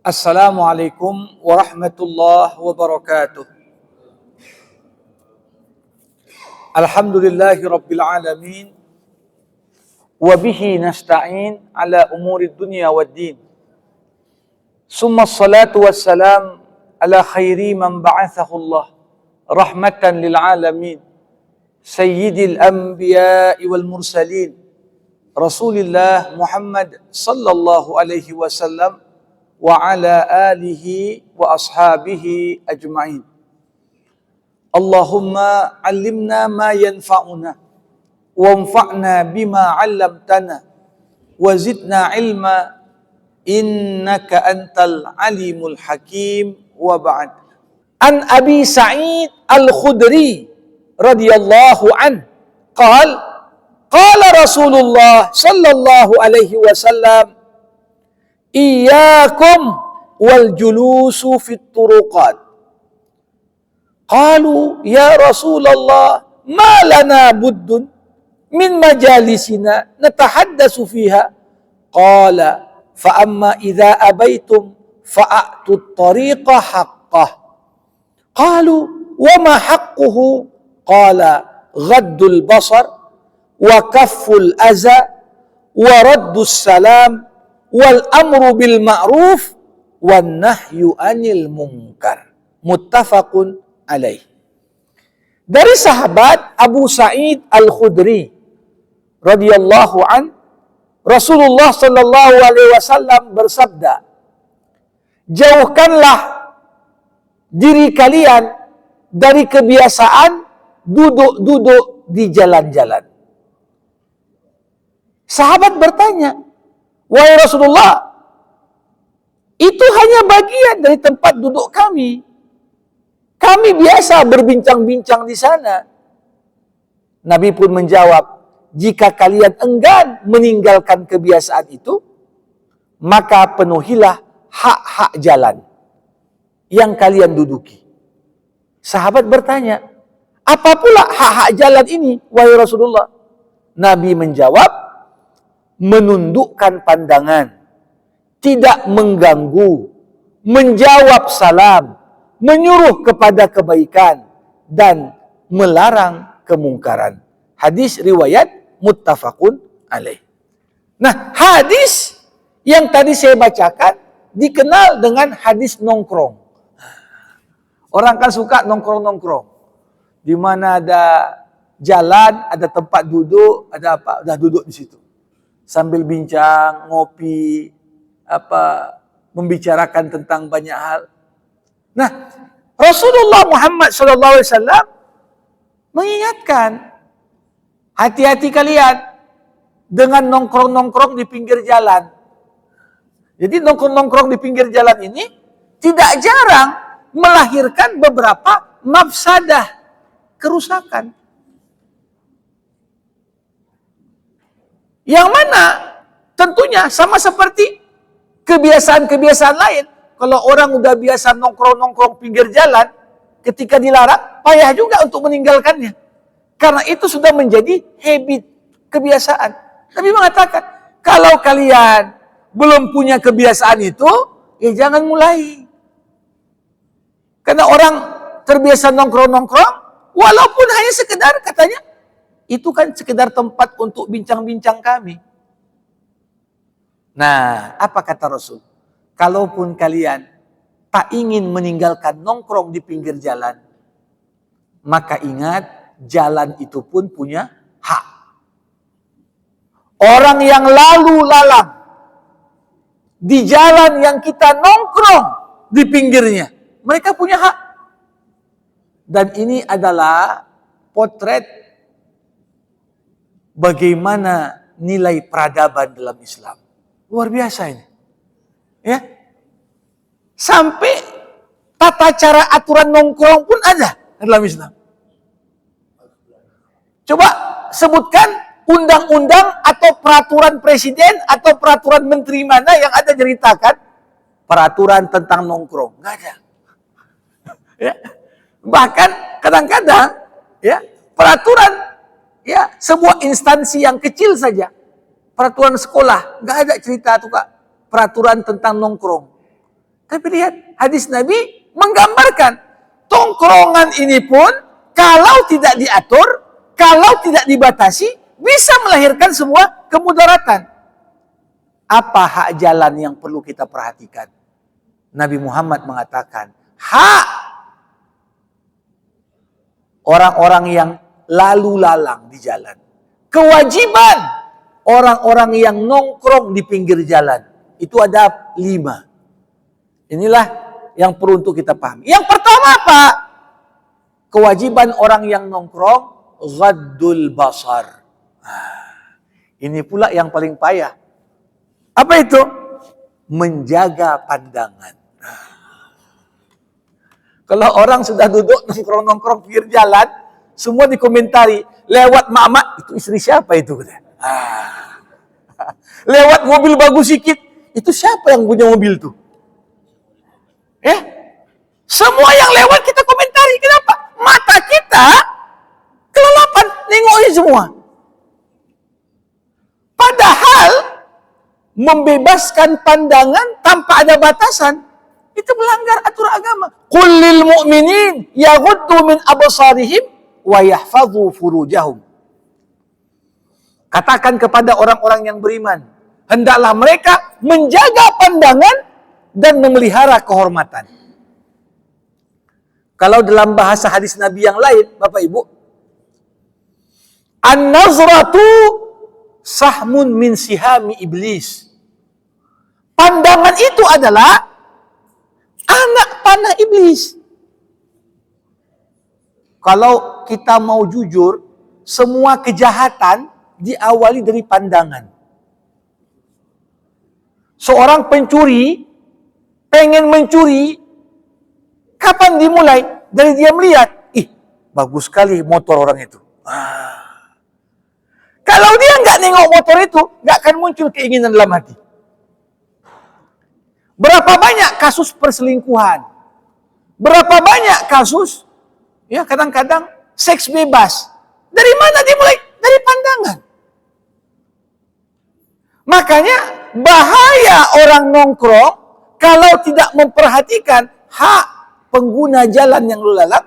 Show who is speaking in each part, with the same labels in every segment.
Speaker 1: Assalamualaikum warahmatullahi wabarakatuh. Alhamdulillahi rabbil alamin. Wabihi nasta'in ala umuri dunya waddin. Summa salatu wassalam ala khairi man ba'athahu Allah rahmatan lil alamin. Sayyidil anbiya'i wal mursalin. Rasulillah Muhammad sallallahu alaihi wasallam wa ala alihi wa ashabihi ajma'in. Allahumma 'allimna ma yanfa'una wanfa'na bima 'allamtana wa zidna ilma innaka antal alimul hakim wa ba'd. An Abi Sa'id Al-Khudri radhiyallahu an qala Rasulullah sallallahu alaihi wasallam Iyyakum wal julusu fit turuqat. Qalu ya Rasulullah ma lana buddun min majalisina natahaddasu fiha. Qala fa amma idza abaitum fa'atu at-tariqa haqqah. Qalu wa ma haqquhu? Qala ghaddul basar wa kafful aza wa raddus salam wal amru bil ma'ruf wan nahyu anil munkar. Muttafaqun alaih. Dari sahabat Abu Sa'id Al-Khudri radhiyallahu an, Rasulullah sallallahu alaihi wasallam bersabda, jauhkanlah diri kalian dari kebiasaan duduk-duduk di jalan-jalan. Sahabat bertanya, wahai Rasulullah, itu hanya bagian dari tempat duduk kami. Kami biasa berbincang-bincang di sana. Nabi pun menjawab, jika kalian enggan meninggalkan kebiasaan itu, maka penuhilah hak-hak jalan yang kalian duduki. Sahabat bertanya, apa pula hak-hak jalan ini, wahai Rasulullah? Nabi menjawab, menundukkan pandangan, tidak mengganggu, menjawab salam, menyuruh kepada kebaikan, dan melarang kemungkaran. Hadis riwayat muttafaqun alaih. Nah, hadis yang tadi saya bacakan dikenal dengan hadis nongkrong. Orang kan suka nongkrong-nongkrong. Di mana ada jalan, ada tempat duduk, ada apa, udah duduk di situ. Sambil bincang, ngopi, membicarakan tentang banyak hal. Nah, Rasulullah Muhammad SAW mengingatkan, hati-hati kalian dengan nongkrong-nongkrong di pinggir jalan. Jadi nongkrong-nongkrong di pinggir jalan ini tidak jarang melahirkan beberapa mafsadah, kerusakan. Yang mana tentunya sama seperti kebiasaan-kebiasaan lain. Kalau orang udah biasa nongkrong-nongkrong pinggir jalan, ketika dilarang, payah juga untuk meninggalkannya. Karena itu sudah menjadi habit, kebiasaan. Nabi mengatakan, kalau kalian belum punya kebiasaan itu, ya jangan mulai. Karena orang terbiasa nongkrong-nongkrong, walaupun hanya sekedar katanya, itu kan sekedar tempat untuk bincang-bincang kami. Nah, apa kata Rasul? Kalaupun kalian tak ingin meninggalkan nongkrong di pinggir jalan, maka ingat, jalan itu pun punya hak. Orang yang lalu lalang di jalan yang kita nongkrong di pinggirnya, mereka punya hak. Dan ini adalah potret bagaimana nilai peradaban dalam Islam. Luar biasa ini. Ya. Sampai tata cara aturan nongkrong pun ada dalam Islam. Coba sebutkan undang-undang atau peraturan presiden atau peraturan menteri mana yang ada ceritakan peraturan tentang nongkrong. Enggak ada. Ya. Bahkan kadang-kadang ya, peraturan ya, sebuah instansi yang kecil saja, peraturan sekolah, nggak ada cerita tuh Kak, peraturan tentang nongkrong. Tapi lihat, hadis Nabi menggambarkan tongkrongan ini pun kalau tidak diatur, kalau tidak dibatasi, bisa melahirkan sebuah kemudaratan. Apa hak jalan yang perlu kita perhatikan? Nabi Muhammad mengatakan, hak orang-orang yang lalu lalang di jalan. Kewajiban orang-orang yang nongkrong di pinggir jalan. Itu ada 5. Inilah yang perlu untuk kita pahami. Yang pertama apa? Kewajiban orang yang nongkrong, ghaddul basar. Ini pula yang paling payah. Apa itu? Menjaga pandangan. Kalau orang sudah duduk nongkrong-nongkrong pinggir jalan, semua dikomentari, lewat mak-mak, itu istri siapa itu? Lewat mobil bagus sikit, itu siapa yang punya mobil tuh? Semua yang lewat kita komentari. Kenapa? Mata kita kelelapan, nengokin semua. Padahal membebaskan pandangan tanpa ada batasan itu melanggar aturan agama. Qul lil mu'minin yaghuddu min absarihim wa yahfazu furujahum. Katakan kepada orang-orang yang beriman, hendaklah mereka menjaga pandangan dan memelihara kehormatan. Kalau dalam bahasa hadis Nabi yang lain, Bapak Ibu, an-nazratu sahmun min sihami iblis. Pandangan itu adalah anak panah iblis. Kalau kita mau jujur, semua kejahatan diawali dari pandangan. Seorang pencuri pengen mencuri, kapan dimulai? Dari dia melihat, bagus sekali motor orang itu. Kalau dia nggak nengok motor itu, nggak akan muncul keinginan dalam hati. Berapa banyak kasus perselingkuhan? Berapa banyak kasus, ya kadang-kadang seks bebas? Dari mana dimulai? Dari pandangan. Makanya bahaya orang nongkrong kalau tidak memperhatikan hak pengguna jalan yang lalu lalang,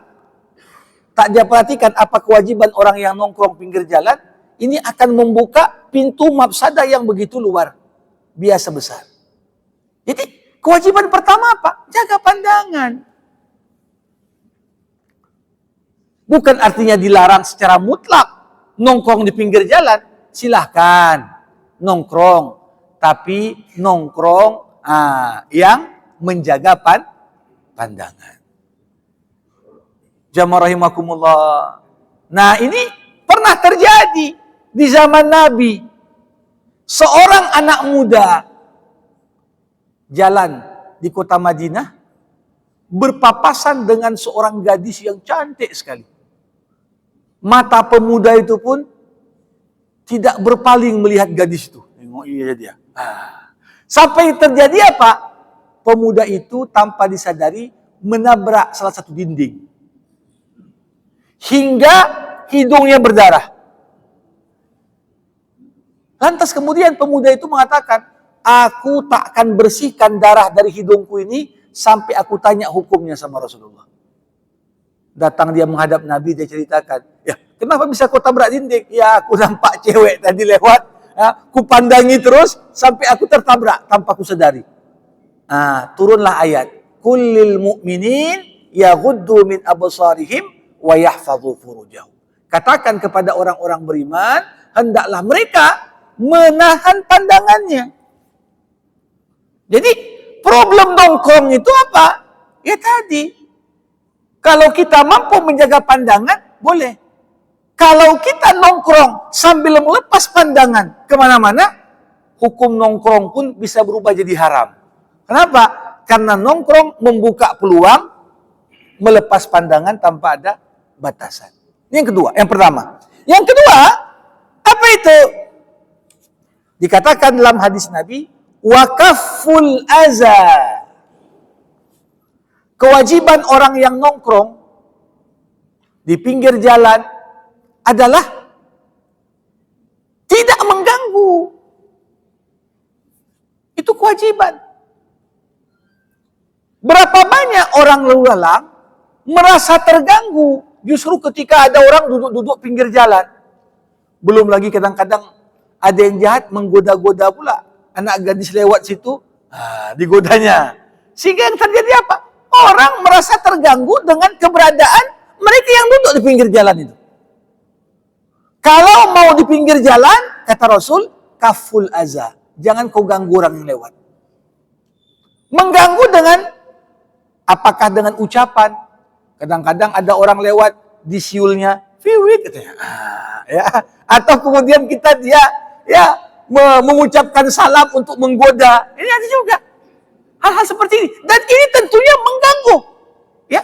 Speaker 1: tak dia perhatikan apa kewajiban orang yang nongkrong pinggir jalan, ini akan membuka pintu mafsadah yang begitu luar biasa besar. Jadi kewajiban pertama apa? Jaga pandangan. Bukan artinya dilarang secara mutlak nongkrong di pinggir jalan. Silahkan nongkrong, tapi nongkrong yang menjaga pandangan. Jamaah rahimakumullah. Nah, ini pernah terjadi di zaman Nabi. Seorang anak muda jalan di kota Madinah berpapasan dengan seorang gadis yang cantik sekali. Mata pemuda itu pun tidak berpaling melihat gadis itu. Tengok dia. Sampai terjadi apa? Pemuda itu tanpa disadari menabrak salah satu dinding. Hingga hidungnya berdarah. Lantas kemudian pemuda itu mengatakan, aku tak akan bersihkan darah dari hidungku ini sampai aku tanya hukumnya sama Rasulullah. Datang dia menghadap Nabi, dia ceritakan, ya kenapa bisa kau tabrak dinding? Ya aku nampak cewek tadi lewat, ku pandangi terus sampai aku tertabrak tanpa ku sadari. Turunlah ayat, kullil mu'minin yaghuddu min absarihim wa yahfazu furujahum. Katakan kepada orang-orang beriman, hendaklah mereka menahan pandangannya. Jadi problem nongkrong itu apa? Ya tadi, kalau kita mampu menjaga pandangan, boleh. Kalau kita nongkrong sambil melepas pandangan kemana-mana, hukum nongkrong pun bisa berubah jadi haram. Kenapa? Karena nongkrong membuka peluang melepas pandangan tanpa ada batasan. Ini yang kedua, yang pertama. Yang kedua, apa itu? Dikatakan dalam hadis Nabi, wakaful aza. Kewajiban orang yang nongkrong di pinggir jalan adalah tidak mengganggu. Itu kewajiban. Berapa banyak orang lalu lalang merasa terganggu justru ketika ada orang duduk-duduk pinggir jalan. Belum lagi kadang-kadang ada yang jahat menggoda-goda pula. Anak gadis lewat situ, digodanya. Sehingga yang terjadi apa? Orang merasa terganggu dengan keberadaan mereka yang duduk di pinggir jalan itu. Kalau mau di pinggir jalan, kata Rasul, kaful aza. Jangan kau ganggu orang yang lewat. Mengganggu dengan, apakah dengan ucapan? Kadang-kadang ada orang lewat di siulnya, fiwit katanya. Ya. Atau kemudian dia mengucapkan salam untuk menggoda. Ini ada juga. Hal-hal seperti ini. Dan ini tentunya mengganggu. Ya.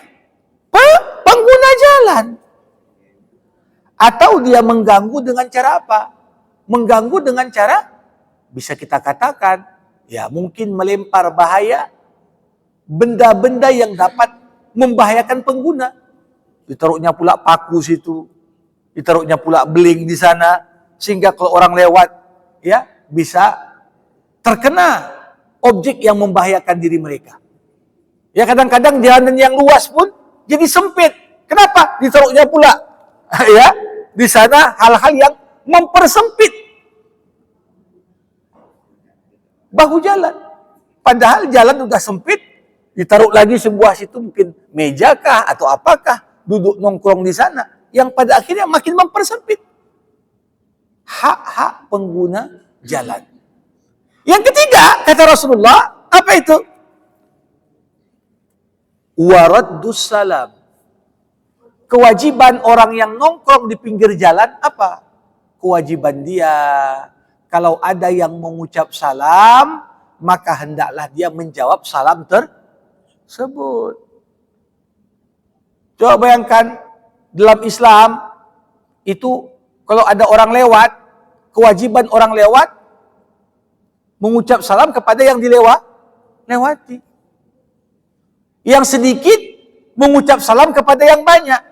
Speaker 1: Pengguna jalan. Atau dia mengganggu dengan cara apa? Mengganggu dengan cara, bisa kita katakan, ya mungkin melempar bahaya, benda-benda yang dapat membahayakan pengguna. Ditaruhnya pula paku situ, ditaruhnya pula beling di sana, sehingga kalau orang lewat, ya bisa terkena objek yang membahayakan diri mereka. Ya kadang-kadang jalan yang luas pun jadi sempit. Kenapa? Ditaruhnya pula, ya di sana hal-hal yang mempersempit bahu jalan. Padahal jalan udah sempit, ditaruh lagi sebuah situ mungkin meja kah atau apakah, duduk nongkrong di sana, yang pada akhirnya makin mempersempit hak-hak pengguna jalan. Yang ketiga, kata Rasulullah, apa itu? Waraddus salam. Kewajiban orang yang nongkrong di pinggir jalan apa? Kewajiban dia, kalau ada yang mengucap salam, maka hendaklah dia menjawab salam tersebut. Coba bayangkan, dalam Islam, itu kalau ada orang lewat, kewajiban orang lewat, mengucap salam kepada yang dilewati. Yang sedikit, mengucap salam kepada yang banyak.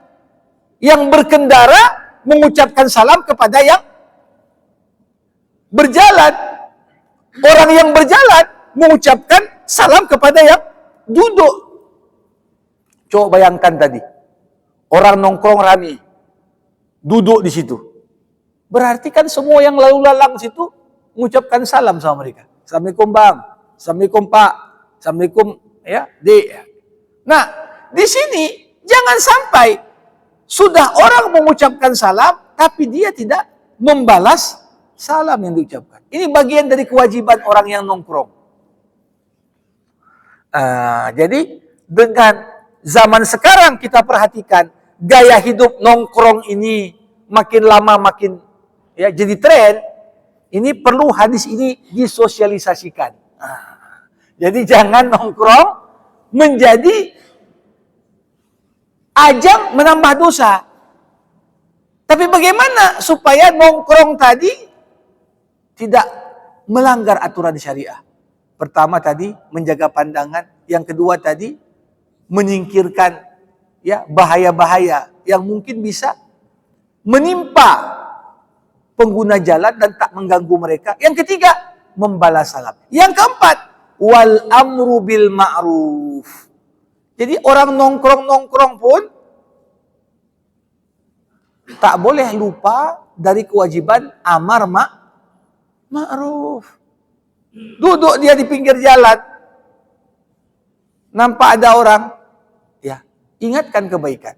Speaker 1: Yang berkendara mengucapkan salam kepada yang berjalan. Orang yang berjalan mengucapkan salam kepada yang duduk. Coba bayangkan tadi, orang nongkrong rame, duduk di situ. Berarti kan semua yang lalu lalang situ mengucapkan salam sama mereka. Assalamualaikum bang, assalamualaikum pak, assalamualaikum ya dek. Nah di sini jangan sampai sudah orang mengucapkan salam, tapi dia tidak membalas salam yang diucapkan. Ini bagian dari kewajiban orang yang nongkrong. Jadi dengan zaman sekarang kita perhatikan, gaya hidup nongkrong ini makin lama makin ya jadi tren. Ini perlu hadis ini disosialisasikan. Jadi jangan nongkrong menjadi ajang menambah dosa. Tapi bagaimana supaya nongkrong tadi tidak melanggar aturan syariah? Pertama tadi menjaga pandangan, yang kedua tadi menyingkirkan ya bahaya-bahaya yang mungkin bisa menimpa pengguna jalan dan tak mengganggu mereka. Yang ketiga, membalas salam. Yang keempat, wal amru bil ma'ruf. Jadi orang nongkrong-nongkrong pun tak boleh lupa dari kewajiban amar ma'ruf. Duduk dia di pinggir jalan, nampak ada orang, ya ingatkan kebaikan.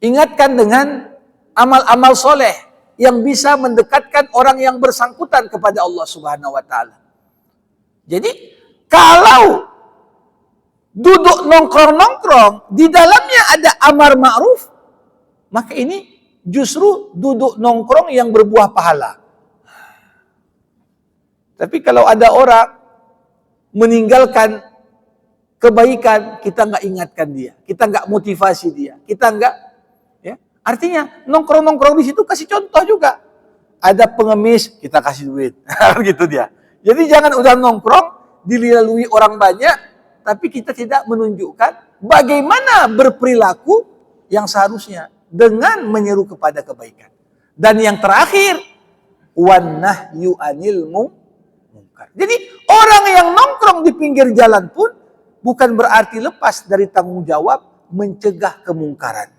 Speaker 1: Ingatkan dengan amal-amal soleh yang bisa mendekatkan orang yang bersangkutan kepada Allah Subhanahu wa Ta'ala. Jadi kalau duduk nongkrong-nongkrong, di dalamnya ada amar ma'ruf, maka ini justru duduk nongkrong yang berbuah pahala. Tapi kalau ada orang meninggalkan kebaikan, kita nggak ingatkan dia, kita nggak motivasi dia, kita nggak, ya artinya nongkrong-nongkrong di situ kasih contoh juga. Ada pengemis, kita kasih duit, gitu dia. Jadi jangan udah nongkrong dilalui orang banyak, tapi kita tidak menunjukkan bagaimana berperilaku yang seharusnya dengan menyeru kepada kebaikan. Dan yang terakhir, wan nahyu anil munkar. Jadi Orang yang nongkrong di pinggir jalan pun bukan berarti lepas dari tanggung jawab mencegah kemungkaran.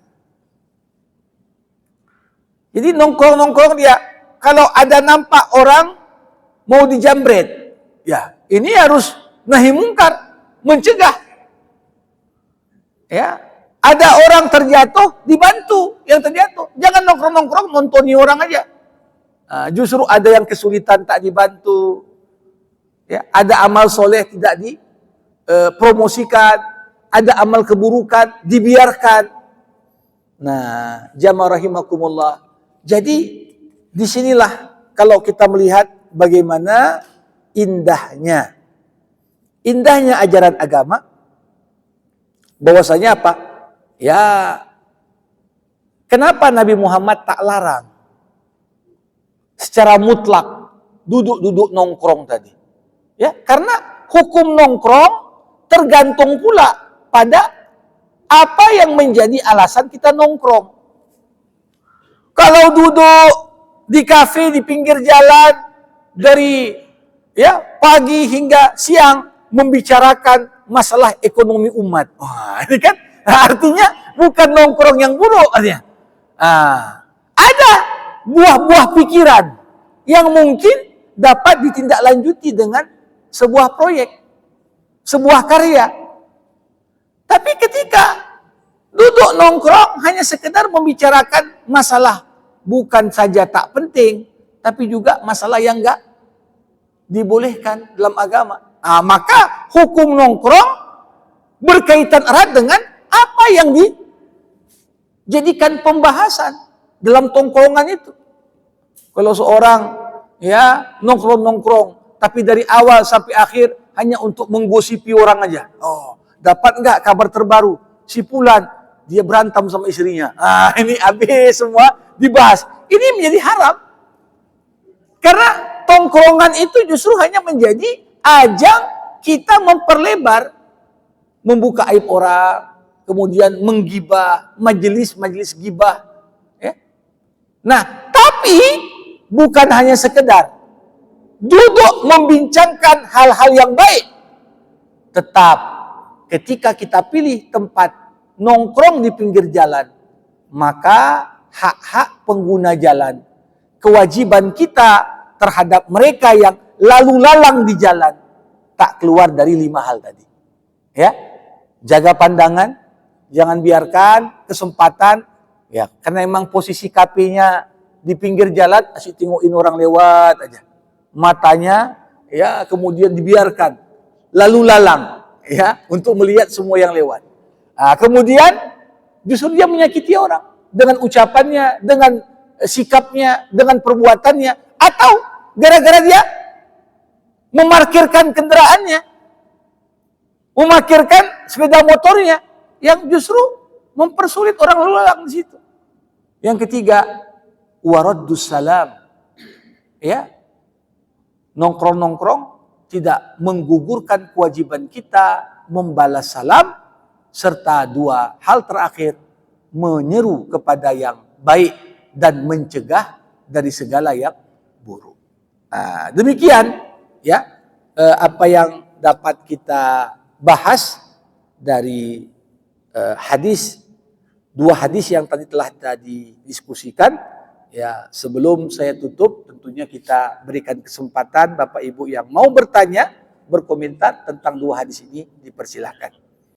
Speaker 1: Jadi nongkrong-nongkrong dia, kalau ada nampak orang mau dijambret, ya ini harus nahi mungkar, mencegah. Ya, ada orang terjatuh, dibantu yang terjatuh. Jangan nongkrong-nongkrong nontoni orang aja. Justru ada yang kesulitan tak dibantu. Ya, ada amal soleh tidak dipromosikan, ada amal keburukan dibiarkan. Nah, jamaah rahimakumullah. Jadi disinilah kalau kita melihat bagaimana indahnya ajaran agama, bahwasanya apa? Ya, kenapa Nabi Muhammad tak larang secara mutlak duduk-duduk nongkrong tadi? Ya, karena hukum nongkrong tergantung pula pada apa yang menjadi alasan kita nongkrong. Kalau duduk di kafe di pinggir jalan dari pagi hingga siang membicarakan masalah ekonomi umat. Wah, ini kan artinya bukan nongkrong yang buruk artinya. Ada buah-buah pikiran yang mungkin dapat ditindaklanjuti dengan sebuah proyek, sebuah karya. Tapi ketika duduk nongkrong hanya sekedar membicarakan masalah bukan saja tak penting, tapi juga masalah yang enggak dibolehkan dalam agama. Maka hukum nongkrong berkaitan erat dengan apa yang dijadikan pembahasan dalam tongkrongan itu. Kalau seorang nongkrong-nongkrong tapi dari awal sampai akhir hanya untuk menggosipi orang aja. Dapat enggak kabar terbaru? Si Fulan dia berantem sama istrinya. Ini habis semua dibahas. Ini menjadi haram. Karena tongkrongan itu justru hanya menjadi ajang kita memperlebar, membuka aib orang, kemudian menggibah, majelis gibah. Nah, tapi bukan hanya sekedar duduk membincangkan hal-hal yang baik. Tetap ketika kita pilih tempat nongkrong di pinggir jalan, maka hak-hak pengguna jalan, kewajiban kita terhadap mereka yang lalu lalang di jalan tak keluar dari 5 hal tadi. Ya, jaga pandangan, jangan biarkan kesempatan, karena emang posisi KP-nya di pinggir jalan, asyik tengokin orang lewat aja. Matanya kemudian dibiarkan lalu lalang untuk melihat semua yang lewat. Kemudian justru dia menyakiti orang dengan ucapannya, dengan sikapnya, dengan perbuatannya, atau gara-gara dia memarkirkan kendaraannya, memarkirkan sepeda motornya yang justru mempersulit orang lalu lalang di situ. Yang ketiga, waraddus salam. Nongkrong-nongkrong tidak menggugurkan kewajiban kita membalas salam, serta 2 hal terakhir, menyeru kepada yang baik dan mencegah dari segala yang buruk. Demikian apa yang dapat kita bahas dari 2 hadis yang tadi telah kita didiskusikan. Sebelum saya tutup, tentunya kita berikan kesempatan Bapak Ibu yang mau bertanya, berkomentar tentang 2 hadis ini, dipersilahkan.